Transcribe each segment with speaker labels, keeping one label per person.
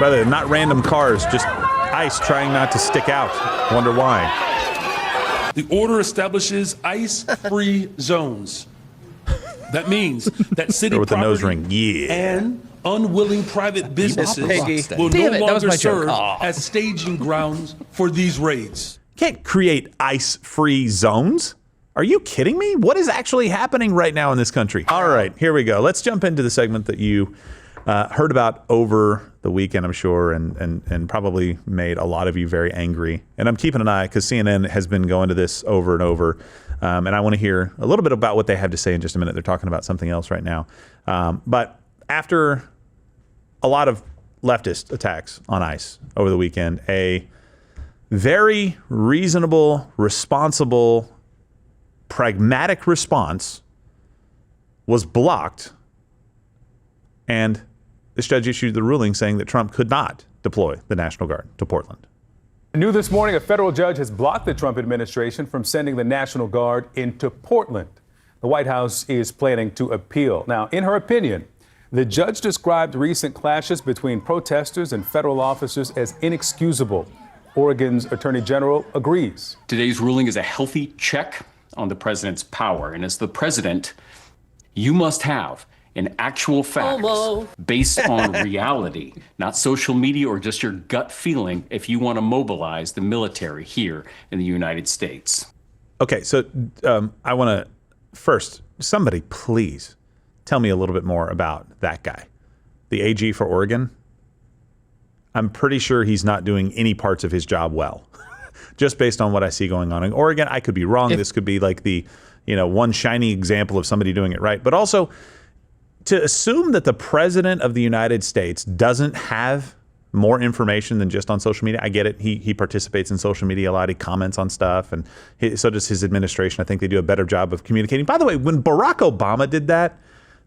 Speaker 1: Rather, not random cars, just ice trying not to stick out. Wonder why.
Speaker 2: The order establishes ice-free zones. That means that city
Speaker 1: with the nose
Speaker 2: property
Speaker 1: ring. Yeah.
Speaker 2: and unwilling private businesses will
Speaker 3: Damn
Speaker 2: no
Speaker 3: it, that was
Speaker 2: longer
Speaker 3: my joke.
Speaker 2: serve
Speaker 3: Aw.
Speaker 2: as staging grounds for these raids.
Speaker 1: Can't create ice-free zones. Are you kidding me? What is actually happening right now in this country? All right, here we go. Let's jump into the segment that you heard about over the weekend, I'm sure, and probably made a lot of you very angry. And I'm keeping an eye because CNN has been going to this over and over. And I want to hear a little bit about what they have to say in just a minute. They're talking about something else right now. But after a lot of leftist attacks on ICE over the weekend, a very reasonable, responsible, pragmatic response was blocked, and this judge issued the ruling saying that Trump could not deploy the National Guard to Portland.
Speaker 4: New this morning, a federal judge has blocked the Trump administration from sending the National Guard into Portland. The White House is planning to appeal. Now, in her opinion, the judge described recent clashes between protesters and federal officers as inexcusable. Oregon's Attorney General agrees.
Speaker 5: Today's ruling is a healthy check on the president's power. And as the president, you must have an actual facts based on reality, not social media or just your gut feeling if you want to mobilize the military here in the United States.
Speaker 1: Okay, so I want to first, somebody please tell me a little bit more about that guy, the AG for Oregon. I'm pretty sure he's not doing any parts of his job well, just based on what I see going on in Oregon. I could be wrong. This could be like the, one shiny example of somebody doing it right. But also, to assume that the president of the United States doesn't have more information than just on social media, I get it. He participates in social media a lot. He comments on stuff, and so does his administration. I think they do a better job of communicating. By the way, when Barack Obama did that,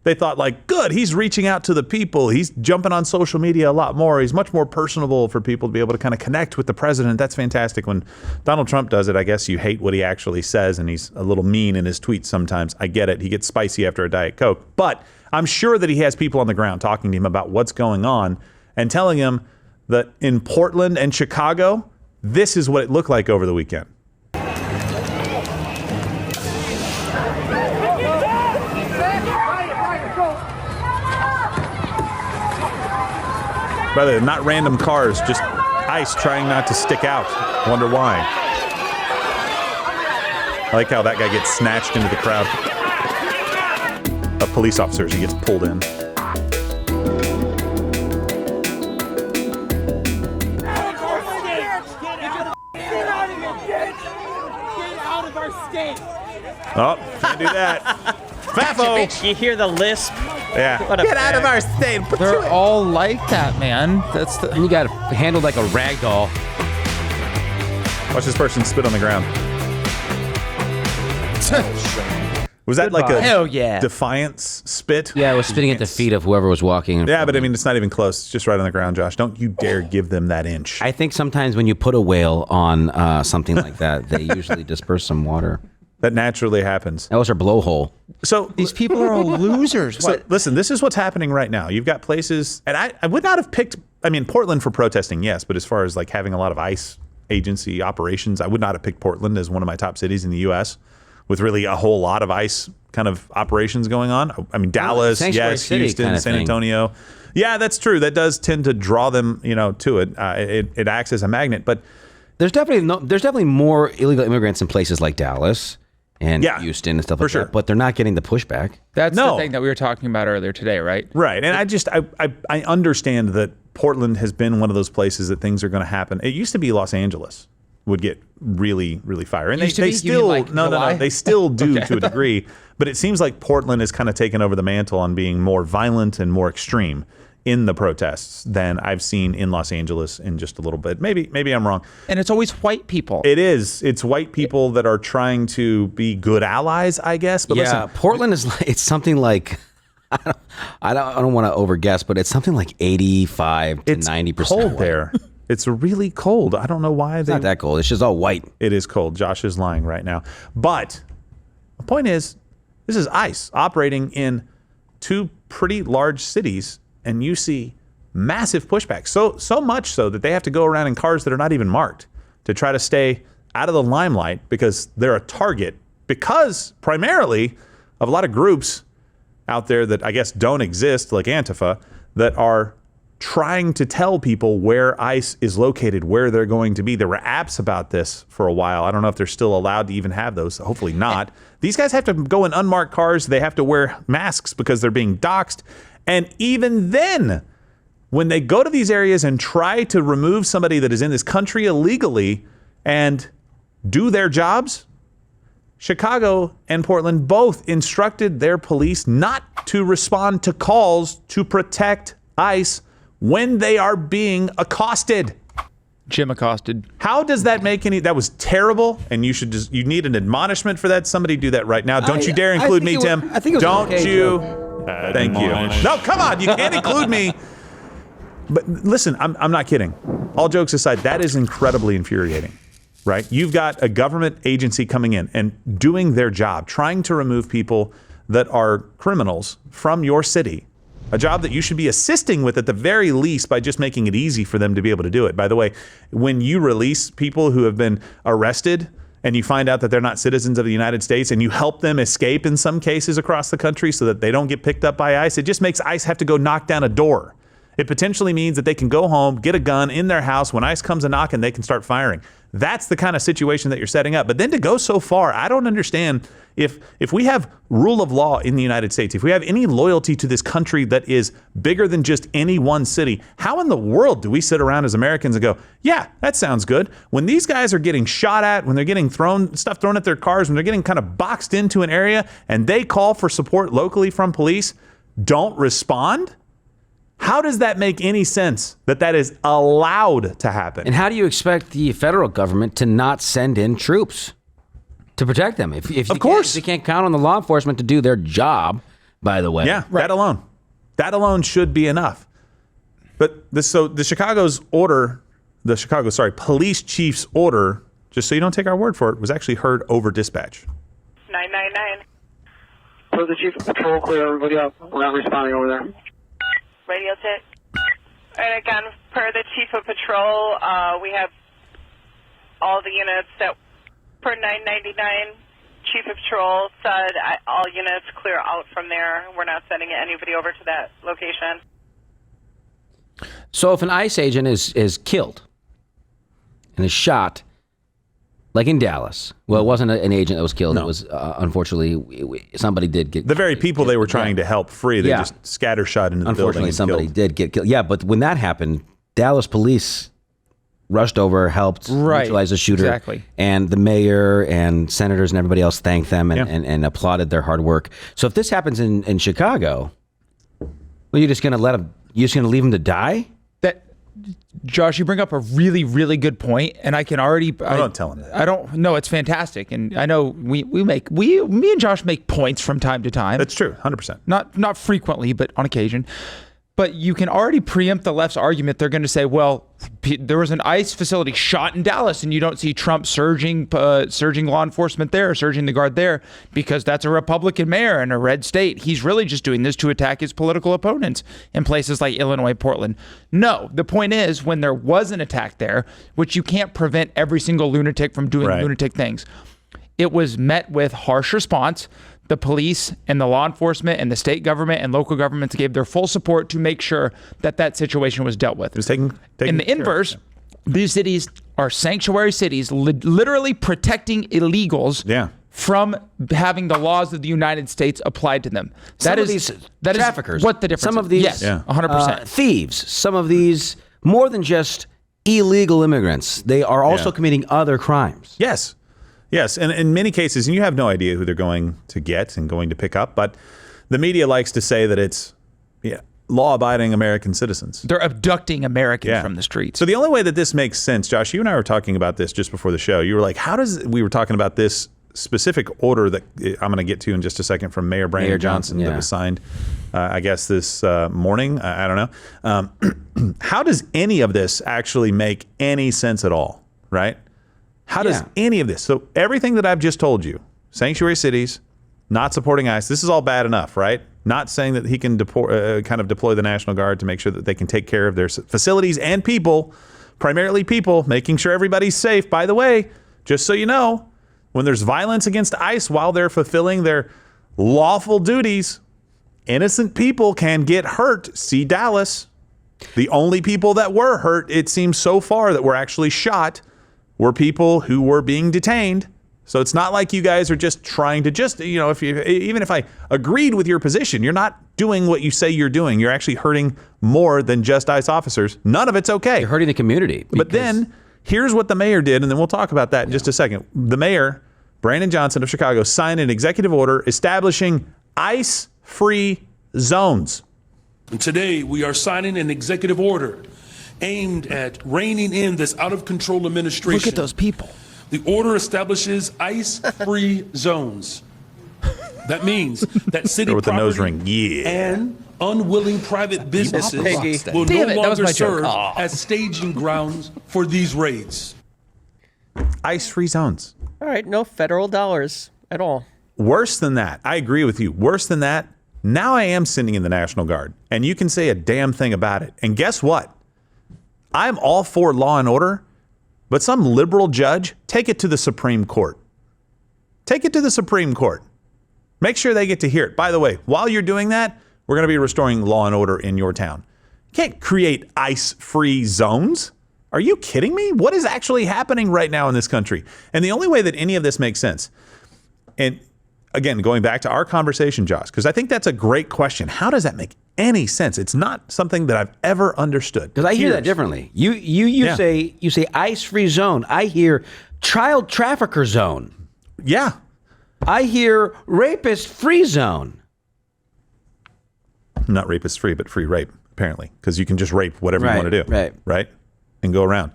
Speaker 1: they thought, like, good, he's reaching out to the people. He's jumping on social media a lot more. He's much more personable for people to be able to kind of connect with the president. That's fantastic. When Donald Trump does it, I guess you hate what he actually says, and he's a little mean in his tweets sometimes. I get it. He gets spicy after a Diet Coke. But I'm sure that he has people on the ground talking to him about what's going on and telling him that in Portland and Chicago, this is what it looked like over the weekend. Rather, not random cars, just ice trying not to stick out. Wonder why. I like how that guy gets snatched into the crowd of police officers. He gets pulled in.
Speaker 3: Get out of our state!
Speaker 1: Oh, can't do that. Fafo!
Speaker 6: You hear the lisp?
Speaker 1: Yeah.
Speaker 6: Get out of our state.
Speaker 3: They're all like that, man. That's the.
Speaker 7: You got handled like a rag doll.
Speaker 1: Watch this person spit on the ground. Was that like a
Speaker 6: Hell yeah.
Speaker 1: defiance spit?
Speaker 7: Yeah, it was spitting at the feet of whoever was walking.
Speaker 1: Yeah, but I mean, it's not even close. It's just right on the ground, Josh. Don't you dare give them that inch.
Speaker 7: I think sometimes when you put a whale on something like that, they usually disperse some water.
Speaker 1: That naturally happens.
Speaker 7: That was her blowhole.
Speaker 1: So
Speaker 6: These people are all losers.
Speaker 1: So
Speaker 6: What?
Speaker 1: listen, this is what's happening right now. You've got places, and I would not have picked, Portland for protesting, yes, but as far as like having a lot of ICE agency operations, I would not have picked Portland as one of my top cities in the U.S. with really a whole lot of ICE kind of operations going on. I mean, Dallas,
Speaker 7: Sanctuary
Speaker 1: yes,
Speaker 7: City
Speaker 1: Houston,
Speaker 7: kind of
Speaker 1: San
Speaker 7: thing.
Speaker 1: Antonio. Yeah, that's true. That does tend to draw them, to it. It acts as a magnet, but
Speaker 7: There's definitely more illegal immigrants in places like Dallas and Houston and stuff like
Speaker 1: sure.
Speaker 7: that, but they're not getting the pushback.
Speaker 3: That's
Speaker 1: No.
Speaker 3: the thing that we were talking about earlier today, right?
Speaker 1: right. And I understand that Portland has been one of those places that things are going to happen. It used to be Los Angeles would get really, really fiery. And
Speaker 3: Used to
Speaker 1: they
Speaker 3: be? You
Speaker 1: still,
Speaker 3: mean like
Speaker 1: no,
Speaker 3: July?
Speaker 1: they still do
Speaker 3: Okay.
Speaker 1: to a degree. But it seems like Portland has kind of taken over the mantle on being more violent and more extreme in the protests than I've seen in Los Angeles in just a little bit. Maybe I'm wrong.
Speaker 6: And it's always white people.
Speaker 1: It is. It's white people that are trying to be good allies, I guess. But
Speaker 7: Yeah,
Speaker 1: listen,
Speaker 7: Portland is it's something like I don't want to overguess, but it's something like 85 to
Speaker 1: it's
Speaker 7: 90%
Speaker 1: cold
Speaker 7: white.
Speaker 1: there. It's really cold. I don't know why
Speaker 7: It's not that cold. It's just all white.
Speaker 1: It is cold. Josh is lying right now. But the point is, this is ICE operating in two pretty large cities, and you see massive pushback. So much so that they have to go around in cars that are not even marked to try to stay out of the limelight because they're a target because primarily of a lot of groups out there that I guess don't exist, like Antifa, that are trying to tell people where ICE is located, where they're going to be. There were apps about this for a while. I don't know if they're still allowed to even have those. Hopefully not. These guys have to go in unmarked cars. They have to wear masks because they're being doxxed. And even then, when they go to these areas and try to remove somebody that is in this country illegally and do their jobs, Chicago and Portland both instructed their police not to respond to calls to protect ICE when they are being accosted.
Speaker 3: Jim accosted.
Speaker 1: How does that make any? That was terrible, and you need an admonishment for that. Somebody do that right now. Don't you dare include me, Tim.
Speaker 7: I think it was
Speaker 1: Don't
Speaker 7: okay,
Speaker 1: you?
Speaker 7: Joe.
Speaker 1: Thank you. No, come on. You can't include me. But listen, I'm not kidding. All jokes aside, that is incredibly infuriating, right? You've got a government agency coming in and doing their job, trying to remove people that are criminals from your city. A job that you should be assisting with at the very least by just making it easy for them to be able to do it. By the way, when you release people who have been arrested and you find out that they're not citizens of the United States and you help them escape in some cases across the country so that they don't get picked up by ICE, it just makes ICE have to go knock down a door. It potentially means that they can go home, get a gun in their house. When ICE comes a knocking, they can start firing. That's the kind of situation that you're setting up. But then to go so far, I don't understand if we have rule of law in the United States, if we have any loyalty to this country that is bigger than just any one city, how in the world do we sit around as Americans and go, yeah, that sounds good? When these guys are getting shot at, when they're getting stuff thrown at their cars, when they're getting kind of boxed into an area and they call for support locally from police, don't respond? How does that make any sense that is allowed to happen?
Speaker 7: And how do you expect the federal government to not send in troops to protect them? If
Speaker 1: Of course.
Speaker 7: they can't count on the law enforcement to do their job, by the way.
Speaker 1: Yeah, that alone should be enough. But the Chicago police chief's order, just so you don't take our word for it, was actually heard over dispatch.
Speaker 8: 999.
Speaker 9: So the chief of patrol, clear everybody up. We're not responding over there.
Speaker 8: Radio tick. And again, per the chief of patrol, we have all the units that, per 999, chief of patrol said all units clear out from there. We're not sending anybody over to that location.
Speaker 7: So if an ICE agent is killed and is shot, like in Dallas, well, it wasn't an agent that was killed.
Speaker 1: No.
Speaker 7: It was, unfortunately, somebody did get
Speaker 1: The very people they were trying to help free, they just scattershot into the building.
Speaker 7: Unfortunately,
Speaker 1: and
Speaker 7: somebody
Speaker 1: killed.
Speaker 7: did get killed. Yeah, but when that happened, Dallas police rushed over, helped neutralize the shooter.
Speaker 3: Exactly.
Speaker 7: And the mayor and senators and everybody else thanked them and applauded their hard work. So if this happens in Chicago, well, you're just going to leave them to die?
Speaker 3: Josh, you bring up a really, really good point, and I can already.
Speaker 1: Don't tell him that.
Speaker 3: I don't. No, it's fantastic, and I know me and Josh make points from time to time.
Speaker 1: That's true, 100%.
Speaker 3: Not frequently, but on occasion. But you can already preempt the left's argument. They're going to say, well, there was an ICE facility shot in Dallas, and you don't see Trump surging law enforcement there, surging the guard there, because that's a Republican mayor in a red state. He's really just doing this to attack his political opponents in places like Illinois, Portland. No, the point is when there was an attack there, which you can't prevent every single lunatic from doing lunatic things, it was met with harsh response. The police and the law enforcement and the state government and local governments gave their full support to make sure that situation was dealt with.
Speaker 1: It was taken
Speaker 3: In the inverse, these cities are sanctuary cities, literally protecting illegals from having the laws of the United States applied to them. That is
Speaker 7: traffickers.
Speaker 3: What the difference
Speaker 7: Some
Speaker 3: is.
Speaker 7: of these,
Speaker 3: yes, 100%.
Speaker 7: Thieves. Some of these, more than just illegal immigrants, they are also committing other crimes.
Speaker 1: Yes, and in many cases, and you have no idea who they're going to get and going to pick up, but the media likes to say that it's law-abiding American citizens.
Speaker 3: They're abducting Americans from the streets.
Speaker 1: So the only way that this makes sense, Josh, you and I were talking about this just before the show. You were like, we were talking about this specific order that I'm going to get to in just a second from Mayor Brandon Johnson that was signed, I guess, this morning. I don't know. How does any of this actually make any sense at all, right? How does any of this? So everything that I've just told you, sanctuary cities, not supporting ICE, this is all bad enough, right? not saying that he can kind of deploy the National Guard to make sure that they can take care of their facilities and people, primarily people, making sure everybody's safe. By the way, just so you know, when there's violence against ICE while they're fulfilling their lawful duties, innocent people can get hurt. See Dallas. The only people that were hurt, it seems so far, that were actually shot were people who were being detained. So it's not like you guys are just trying to even if I agreed with your position, you're not doing what you say you're doing. You're actually hurting more than just ICE officers. None of it's okay.
Speaker 7: You're hurting the community.
Speaker 1: But then here's what the mayor did, and then we'll talk about that in just a second. The mayor, Brandon Johnson of Chicago, signed an executive order establishing ICE-free zones.
Speaker 2: And today we are signing an executive order aimed at reining in this out-of-control administration.
Speaker 3: Look at those people.
Speaker 2: The order establishes ICE-free zones. That means that city
Speaker 1: with the nose
Speaker 2: property
Speaker 1: ring. Yeah.
Speaker 2: and unwilling private businesses will
Speaker 3: Damn
Speaker 2: no
Speaker 3: it, that was
Speaker 2: longer
Speaker 3: my joke.
Speaker 2: serve
Speaker 3: Aw.
Speaker 2: as staging grounds for these raids.
Speaker 1: ICE-free zones.
Speaker 10: All right, no federal dollars at all.
Speaker 1: Worse than that, I agree with you. Worse than that, now I am sending in the National Guard, and you can say a damn thing about it. And guess what? I'm all for law and order, but some liberal judge, take it to the Supreme Court. Take it to the Supreme Court. Make sure they get to hear it. By the way, while you're doing that, we're going to be restoring law and order in your town. You can't create ICE-free zones. Are you kidding me? What is actually happening right now in this country? And the only way that any of this makes sense, and again, going back to our conversation, Josh, because I think that's a great question. How does that make any sense? It's not something that I've ever understood.
Speaker 7: Because I hear that differently. You say ICE-free zone. I hear child trafficker zone.
Speaker 1: Yeah.
Speaker 7: I hear rapist-free zone.
Speaker 1: Not rapist free, but free rape, apparently, because you can just rape whatever you want to do. Right. And go around.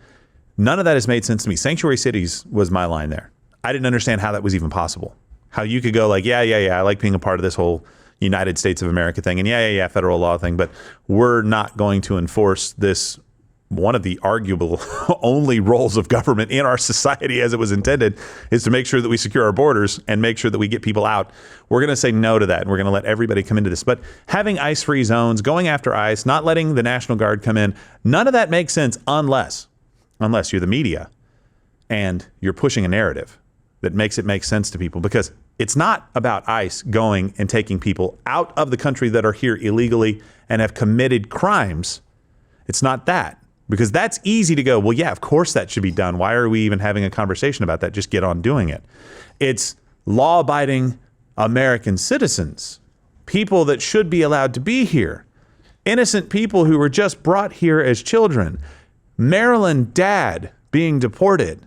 Speaker 1: None of that has made sense to me. Sanctuary cities was my line there. I didn't understand how that was even possible. How you could go like, yeah, I like being a part of this whole United States of America thing, and yeah, federal law thing, but we're not going to enforce this, one of the arguable only roles of government in our society as it was intended is to make sure that we secure our borders and make sure that we get people out. We're going to say no to that, and we're going to let everybody come into this. But having ICE-free zones, going after ICE, not letting the National Guard come in, none of that makes sense unless you're the media and you're pushing a narrative that makes it make sense to people, because it's not about ICE going and taking people out of the country that are here illegally and have committed crimes. It's not that. Because that's easy to go, well, yeah, of course that should be done. Why are we even having a conversation about that? Just get on doing it. It's law-abiding American citizens, people that should be allowed to be here, innocent people who were just brought here as children, Maryland dad being deported,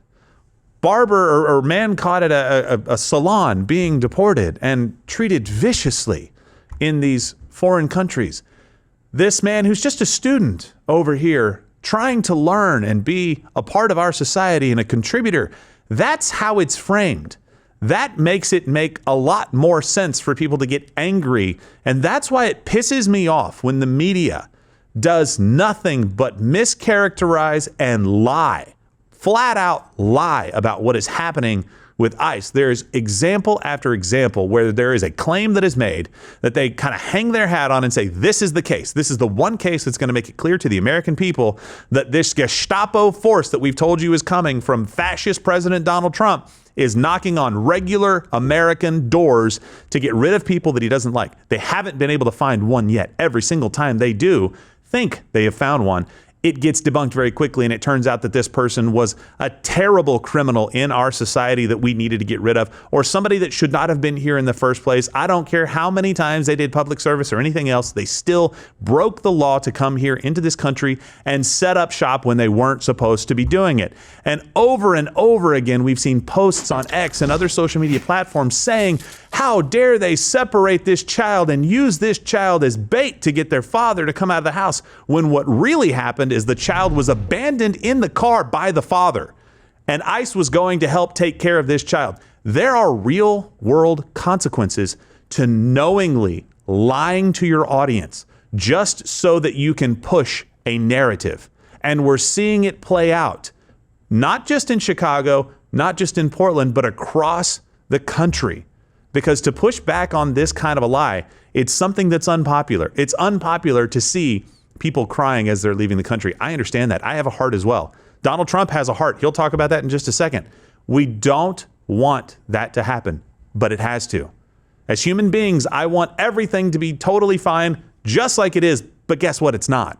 Speaker 1: barber or man caught at a salon being deported and treated viciously in these foreign countries. This man who's just a student over here trying to learn and be a part of our society and a contributor. That's how it's framed. That makes it make a lot more sense for people to get angry. And that's why it pisses me off when the media does nothing but mischaracterize and lie, flat out lie about what is happening with ICE. There's example after example where there is a claim that is made that they kind of hang their hat on and say, this is the case. This is the one case that's going to make it clear to the American people that this Gestapo force that we've told you is coming from fascist President Donald Trump is knocking on regular American doors to get rid of people that he doesn't like. They haven't been able to find one yet. Every single time they do think they have found one, it gets debunked very quickly, and it turns out that this person was a terrible criminal in our society that we needed to get rid of, or somebody that should not have been here in the first place. I don't care how many times they did public service or anything else. They still broke the law to come here into this country and set up shop when they weren't supposed to be doing it. And over again, we've seen posts on X and other social media platforms saying, how dare they separate this child and use this child as bait to get their father to come out of the house, when what really happened is the child was abandoned in the car by the father, and ICE was going to help take care of this child. There are real world consequences to knowingly lying to your audience just so that you can push a narrative. And we're seeing it play out, not just in Chicago, not just in Portland, but across the country. Because to push back on this kind of a lie, it's something that's unpopular. It's unpopular to see people crying as they're leaving the country. I understand that. I have a heart as well. Donald Trump has a heart. He'll talk about that in just a second. We don't want that to happen, but it has to. As human beings, I want everything to be totally fine, just like it is. But guess what? It's not.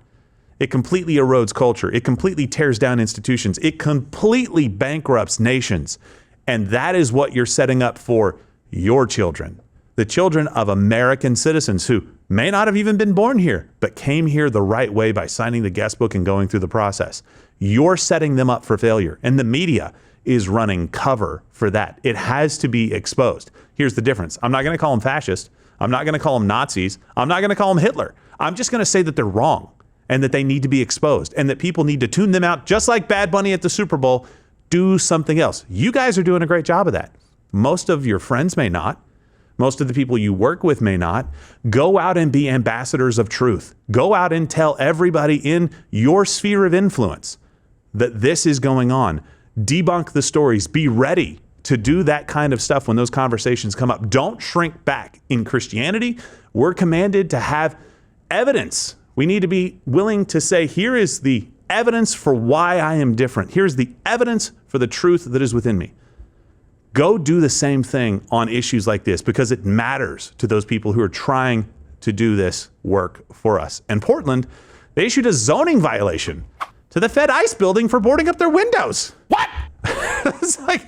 Speaker 1: It completely erodes culture. It completely tears down institutions. It completely bankrupts nations. And that is what you're setting up for your children, the children of American citizens who may not have even been born here, but came here the right way by signing the guest book and going through the process. You're setting them up for failure. And the media is running cover for that. It has to be exposed. Here's the difference. I'm not going to call them fascist. I'm not going to call them Nazis. I'm not going to call them Hitler. I'm just going to say that they're wrong and that they need to be exposed and that people need to tune them out, just like Bad Bunny at the Super Bowl. Do something else. You guys are doing a great job of that. Most of your friends may not. Most of the people you work with may not. Go out and be ambassadors of truth. Go out and tell everybody in your sphere of influence that this is going on. Debunk the stories. Be ready to do that kind of stuff when those conversations come up. Don't shrink back. In Christianity, we're commanded to have evidence. We need to be willing to say, here is the evidence for why I am different. Here's the evidence for the truth that is within me. Go do the same thing on issues like this because it matters to those people who are trying to do this work for us. And Portland, they issued a zoning violation to the Fed ICE building for boarding up their windows. What? It's like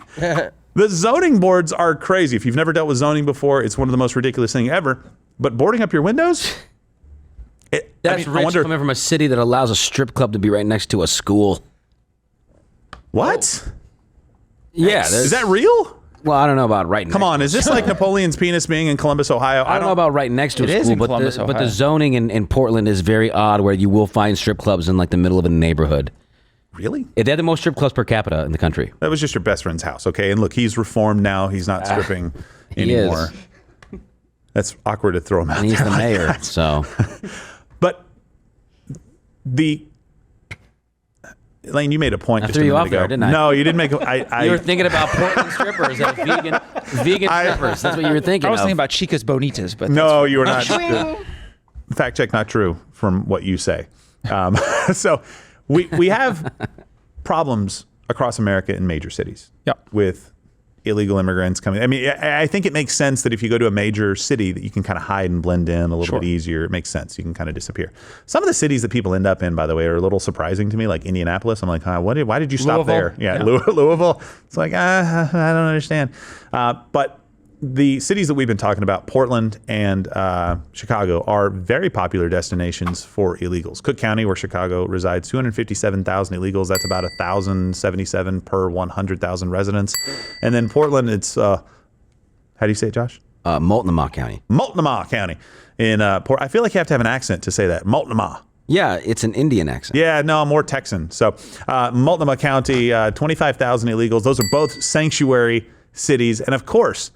Speaker 1: the zoning boards are crazy. If you've never dealt with zoning before, it's one of the most ridiculous things ever. But boarding up your windows?
Speaker 7: That's rich coming from a city that allows a strip club to be right next to a school.
Speaker 1: What?
Speaker 7: Yeah.
Speaker 1: Is that real?
Speaker 7: Well, I don't know about right next.
Speaker 1: Come on, is this like Napoleon's penis being in Columbus, Ohio?
Speaker 7: I don't know about right next to a school, but the zoning in Portland is very odd where you will find strip clubs in like the middle of a neighborhood.
Speaker 1: Really?
Speaker 7: They're the most strip clubs per capita in the country.
Speaker 1: That was just your best friend's house, okay? And look, he's reformed now. He's not stripping anymore. That's awkward to throw him out
Speaker 7: and he's
Speaker 1: there
Speaker 7: the
Speaker 1: like
Speaker 7: mayor,
Speaker 1: that.
Speaker 7: so.
Speaker 1: But Lane, you made a point.
Speaker 7: I
Speaker 1: just
Speaker 7: threw
Speaker 1: a
Speaker 7: you
Speaker 1: minute
Speaker 7: off
Speaker 1: ago.
Speaker 7: there, didn't I?
Speaker 1: No, you didn't make.
Speaker 7: You were thinking about Portland strippers, vegan strippers. That's what you were thinking.
Speaker 3: I was
Speaker 7: of.
Speaker 3: thinking about Chicas Bonitas, but
Speaker 1: no, you were not. Fact check, not true from what you say. So we have problems across America in major cities. With illegal immigrants coming. I mean, I think it makes sense that if you go to a major city that you can kind of hide and blend in a little bit easier. It makes sense. You can kind of disappear. Some of the cities that people end up in, by the way, are a little surprising to me, like Indianapolis. I'm like, why did you stop there? Yeah. Louisville. It's like, I don't understand. But the cities that we've been talking about, Portland and Chicago, are very popular destinations for illegals. Cook County, where Chicago resides, 257,000 illegals. That's about 1,077 per 100,000 residents. And then Portland, it's, how do you say it, Josh?
Speaker 7: Multnomah County.
Speaker 1: Multnomah County. I feel like you have to have an accent to say that. Multnomah.
Speaker 7: Yeah, it's an Indian accent.
Speaker 1: Yeah, no, more Texan. So Multnomah County, 25,000 illegals. Those are both sanctuary cities. And of course,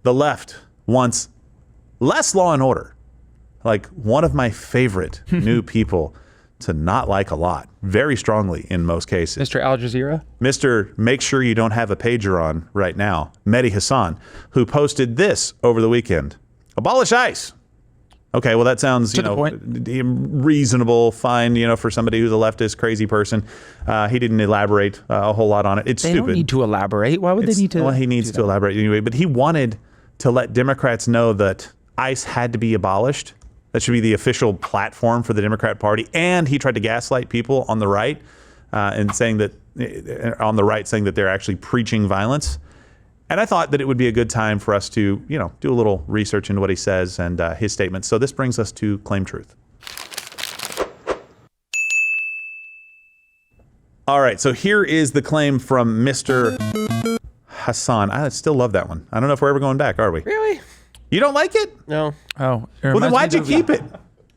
Speaker 1: the left wants less law and order. Like one of my favorite new people to not like a lot, very strongly in most cases.
Speaker 3: Mr. Al Jazeera?
Speaker 1: Mr. Make sure you don't have a pager on right now, Mehdi Hassan, who posted this over the weekend. Abolish ICE. Okay, well, that sounds, reasonable, fine, for somebody who's a leftist, crazy person. He didn't elaborate a whole lot on it. It's stupid.
Speaker 3: They don't need to elaborate. Why would they need to?
Speaker 1: Well, he needs to elaborate anyway, but he wanted to let Democrats know that ICE had to be abolished. That should be the official platform for the Democrat Party. And he tried to gaslight people on the right and saying that they're actually preaching violence. And I thought that it would be a good time for us to, do a little research into what he says and his statements. So this brings us to Claim Truth. All right, so here is the claim from Mr. Hassan. I still love that one. I don't know if we're ever going back, are we?
Speaker 10: Really?
Speaker 1: You don't like it?
Speaker 10: No.
Speaker 3: Oh.
Speaker 1: Well, then why'd you keep it?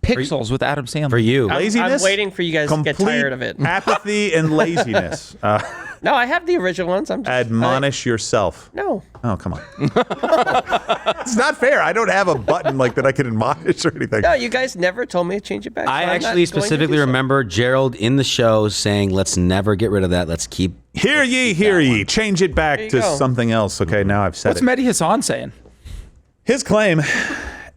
Speaker 3: Pixels with Adam Sandler.
Speaker 7: For you.
Speaker 1: Laziness?
Speaker 10: I'm waiting for you guys to get tired of it.
Speaker 1: Apathy and laziness.
Speaker 10: No, I have the original ones. I'm just
Speaker 1: Admonish yourself.
Speaker 10: No.
Speaker 1: Oh, come on. It's not fair. I don't have a button like that I can admonish or anything.
Speaker 10: No, you guys never told me to change it back.
Speaker 7: I actually specifically remember Gerald in the show saying, let's never get rid of that. Let's keep.
Speaker 1: Hear ye, hear ye. Change it back to something else. Okay, now I've said
Speaker 3: What's
Speaker 1: it.
Speaker 3: Mehdi Hassan saying?
Speaker 1: His claim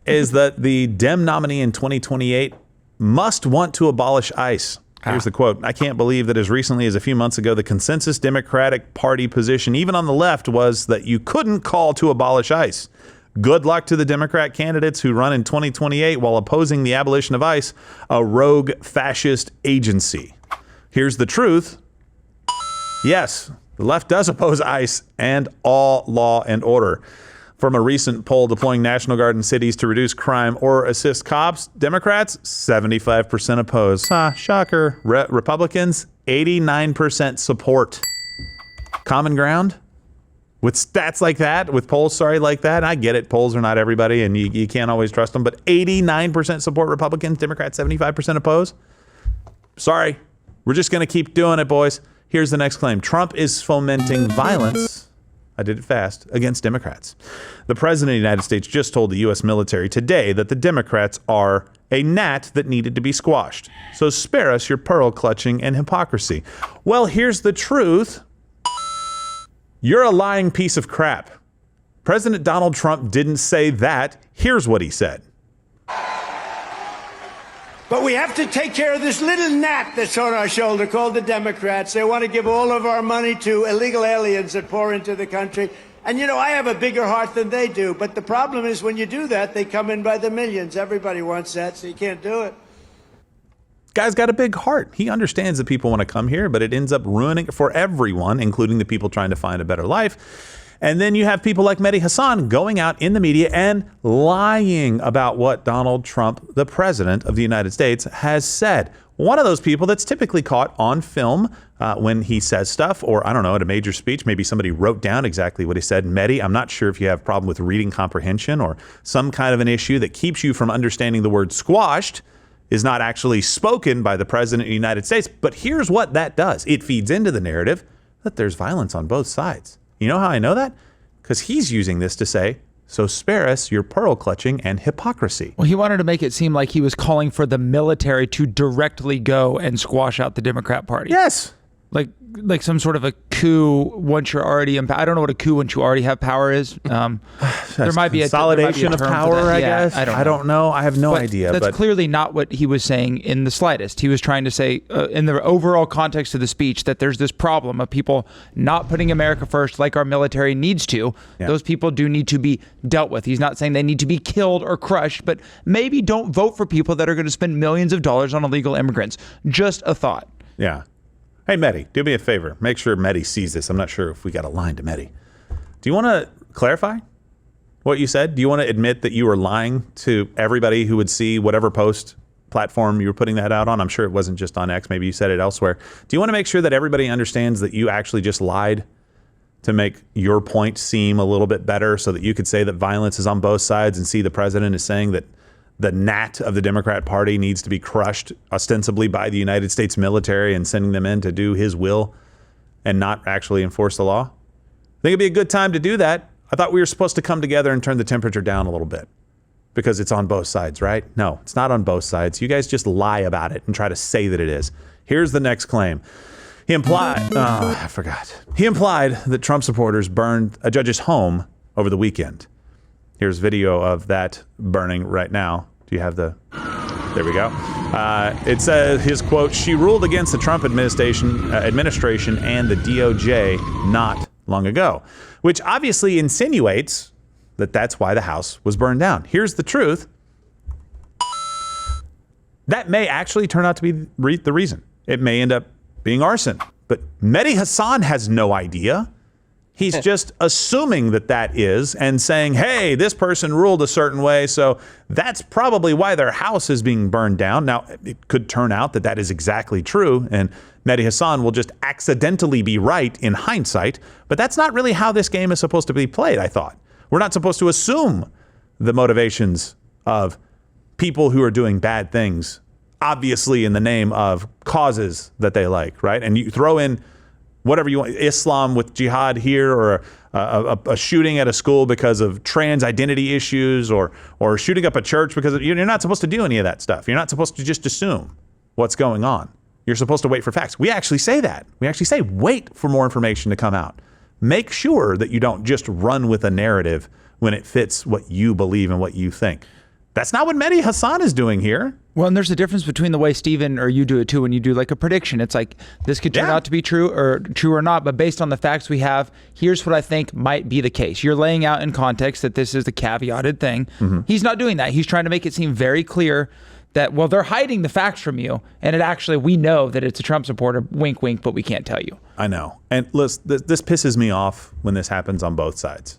Speaker 1: is that the Dem nominee in 2028 must want to abolish ICE. Here's the quote. I can't believe that as recently as a few months ago, the consensus Democratic Party position, even on the left, was that you couldn't call to abolish ICE. Good luck to the Democrat candidates who run in 2028 while opposing the abolition of ICE, a rogue fascist agency. Here's the truth. Yes, the left does oppose ICE and all law and order. From a recent poll deploying National Guard in cities to reduce crime or assist cops, Democrats, 75% oppose. Shocker. Republicans, 89% support. Common ground? With stats like that, with polls, like that, I get it. Polls are not everybody, and you can't always trust them, but 89% support Republicans, Democrats, 75% oppose? Sorry. We're just going to keep doing it, boys. Here's the next claim. Trump is fomenting violence. I did it fast, against Democrats. The president of the United States just told the U.S. military today that the Democrats are a gnat that needed to be squashed. So spare us your pearl clutching and hypocrisy. Well, here's the truth. You're a lying piece of crap. President Donald Trump didn't say that. Here's what he said.
Speaker 11: But we have to take care of this little gnat that's on our shoulder called the Democrats. They want to give all of our money to illegal aliens that pour into the country. And, you know, I have a bigger heart than they do. But the problem is when you do that, they come in by the millions. Everybody wants that, so you can't do it.
Speaker 1: Guy's got a big heart. He understands that people want to come here, but it ends up ruining it for everyone, including the people trying to find a better life. And then you have people like Mehdi Hasan going out in the media and lying about what Donald Trump, the president of the United States, has said. One of those people that's typically caught on film when he says stuff, or I don't know, at a major speech, maybe somebody wrote down exactly what he said. Mehdi, I'm not sure if you have a problem with reading comprehension or some kind of an issue that keeps you from understanding the word squashed is not actually spoken by the president of the United States. But here's what that does. It feeds into the narrative that there's violence on both sides. You know how I know that? Because he's using this to say, so spare us your pearl clutching and hypocrisy.
Speaker 3: Well, he wanted to make it seem like he was calling for the military to directly go and squash out the Democrat Party.
Speaker 1: Yes.
Speaker 3: Like some sort of a coup once you're already in power. I don't know what a coup once you already have power is. There might be a
Speaker 1: consolidation of power, I guess. I don't know. I have no idea.
Speaker 3: That's clearly not what he was saying in the slightest. He was trying to say, in the overall context of the speech, that there's this problem of people not putting America first like our military needs to. Yeah. Those people do need to be dealt with. He's not saying they need to be killed or crushed, but maybe don't vote for people that are going to spend millions of dollars on illegal immigrants. Just a thought.
Speaker 1: Yeah. Hey, Mehdi, do me a favor. Make sure Mehdi sees this. I'm not sure if we got a line to Mehdi. Do you want to clarify what you said? Do you want to admit that you were lying to everybody who would see whatever post platform you were putting that out on? I'm sure it wasn't just on X. Maybe you said it elsewhere. Do you want to make sure that everybody understands that you actually just lied to make your point seem a little bit better so that you could say that violence is on both sides and see the president is saying that the gnat of the Democrat Party needs to be crushed ostensibly by the United States military and sending them in to do his will and not actually enforce the law? I think it'd be a good time to do that. I thought we were supposed to come together and turn the temperature down a little bit because it's on both sides, right? No, it's not on both sides. You guys just lie about it and try to say that it is. Here's the next claim. He implied that Trump supporters burned a judge's home over the weekend. Here's video of that burning right now. Do you have the... There we go. It says, his quote, "She ruled against the Trump administration and the DOJ not long ago," which obviously insinuates that that's why the house was burned down. Here's the truth. That may actually turn out to be the reason. It may end up being arson. But Mehdi Hasan has no idea. He's just assuming that that is and saying, hey, this person ruled a certain way, so that's probably why their house is being burned down. Now, it could turn out that that is exactly true, and Mehdi Hasan will just accidentally be right in hindsight, but that's not really how this game is supposed to be played, I thought. We're not supposed to assume the motivations of people who are doing bad things, obviously in the name of causes that they like, right? And you throw in whatever you want, Islam with jihad here, or a shooting at a school because of trans identity issues, or shooting up a church because of, you're not supposed to do any of that stuff. You're not supposed to just assume what's going on. You're supposed to wait for facts. We actually say that. We actually say, wait for more information to come out. Make sure that you don't just run with a narrative when it fits what you believe and what you think. That's not what Mehdi Hasan is doing here.
Speaker 3: Well, and there's a difference between the way Steven or you do it too when you do like a prediction. It's like, this could turn out to be true or not, but based on the facts we have, here's what I think might be the case. You're laying out in context that this is the caveated thing. Mm-hmm. He's not doing that. He's trying to make it seem very clear that, well, they're hiding the facts from you, and it actually, we know that it's a Trump supporter, wink, wink, but we can't tell you.
Speaker 1: I know. And listen, this pisses me off when this happens on both sides.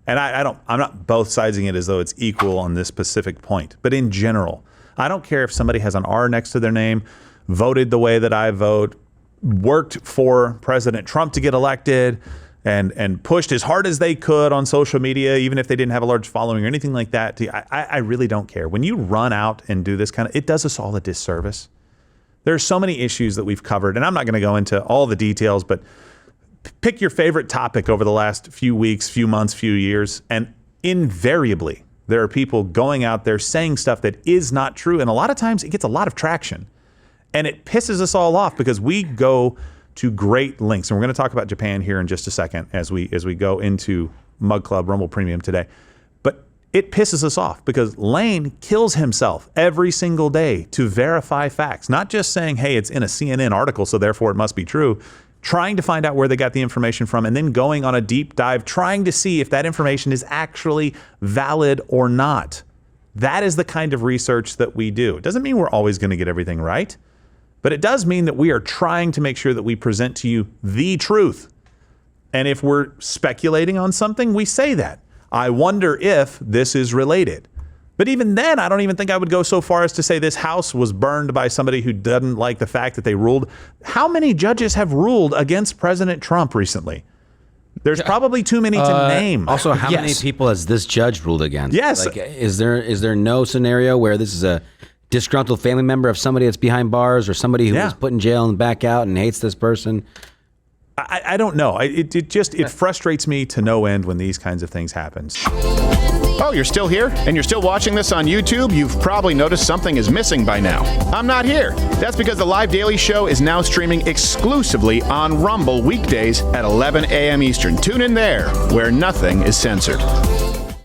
Speaker 1: And I'm not both siding it as though it's equal on this specific point. But in general, I don't care if somebody has an R next to their name, voted the way that I vote, worked for President Trump to get elected, and pushed as hard as they could on social media, even if they didn't have a large following or anything like that. I really don't care. When you run out and do this it does us all a disservice. There are so many issues that we've covered, and I'm not going to go into all the details, but pick your favorite topic over the last few weeks, few months, few years, and invariably there are people going out there saying stuff that is not true, and a lot of times it gets a lot of traction. And it pisses us all off because we go to great lengths, and we're going to talk about Japan here in just a second as we go into Mug Club Rumble Premium today. But it pisses us off because Lane kills himself every single day to verify facts, not just saying, hey, it's in a CNN article, so therefore it must be true, trying to find out where they got the information from, and then going on a deep dive, trying to see if that information is actually valid or not. That is the kind of research that we do. It doesn't mean we're always going to get everything right, but it does mean that we are trying to make sure that we present to you the truth. And if we're speculating on something, we say that. I wonder if this is related. But even then, I don't even think I would go so far as to say this house was burned by somebody who doesn't like the fact that they ruled. How many judges have ruled against President Trump recently? There's probably too many to name.
Speaker 7: Also, how many people has this judge ruled against?
Speaker 1: Yes.
Speaker 7: Like, is there no scenario where this is a disgruntled family member of somebody that's behind bars or somebody who was put in jail and back out and hates this person?
Speaker 1: I don't know. It frustrates me to no end when these kinds of things happen.
Speaker 12: Oh, you're still here? And you're still watching this on YouTube? You've probably noticed something is missing by now. I'm not here. That's because the Live Daily Show is now streaming exclusively on Rumble weekdays at 11 a.m. Eastern. Tune in there, where nothing is censored.